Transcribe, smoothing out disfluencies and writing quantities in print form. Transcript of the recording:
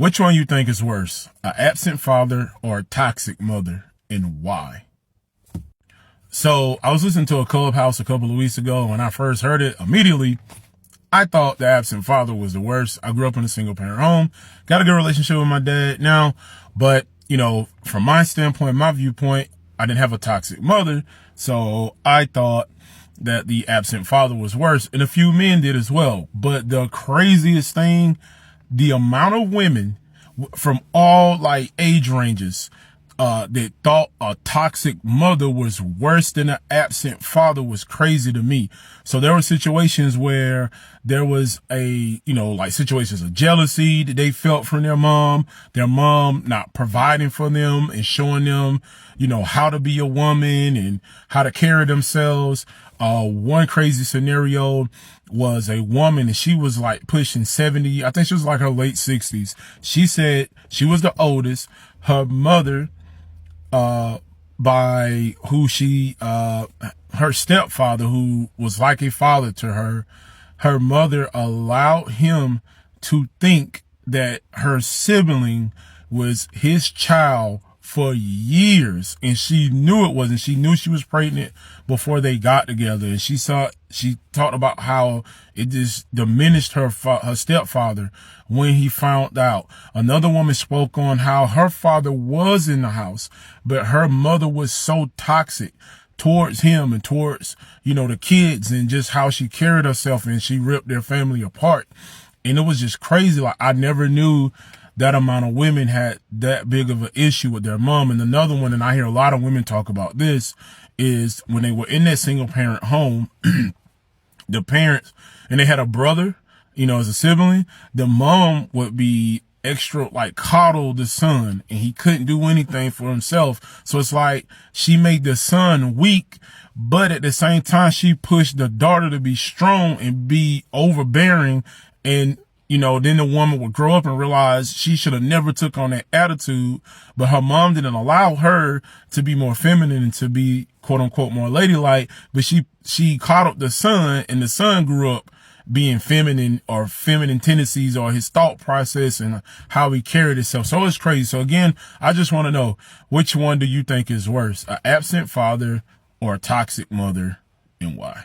Which one you think is worse, an absent father or a toxic mother, and why? So I was listening to a Clubhouse a couple of weeks ago. When I first heard it, immediately I thought the absent father was the worst. I grew up in a single parent home, got a good relationship with my dad now, but from my standpoint, my viewpoint, I didn't have a toxic mother, so I thought that the absent father was worse, and a few men did as well. But the craziest thing, the amount of women from all age ranges that thought a toxic mother was worse than an absent father was crazy to me. So there were situations where there was situations of jealousy that they felt from their mom not providing for them and showing them, how to be a woman and how to carry themselves. One crazy scenario was a woman, and she was pushing 70. I think she was her late 60s. She said she was the oldest. Her mother, by who she, her stepfather, who was like a father to her mother allowed him to think that her sibling was his child for years, and she knew it wasn't. She knew she was pregnant before they got together, and she talked about how it just diminished her stepfather when he found out. Another woman spoke on how her father was in the house, but her mother was so toxic towards him and towards, the kids, and just how she carried herself, and she ripped their family apart. And it was just crazy. I never knew that amount of women had that big of an issue with their mom. And another one, and I hear a lot of women talk about this, is when they were in that single parent home, the parents, and they had a brother, as a sibling, the mom would be extra, coddle the son, and he couldn't do anything for himself. So it's she made the son weak, but at the same time, she pushed the daughter to be strong and be overbearing. And then the woman would grow up and realize she should have never took on that attitude, but her mom didn't allow her to be more feminine and to be quote unquote more ladylike, but she coddled the son, and the son grew up being feminine, or feminine tendencies, or his thought process and how he carried himself. So it's crazy. So again, I just want to know, which one do you think is worse, an absent father or a toxic mother, and why?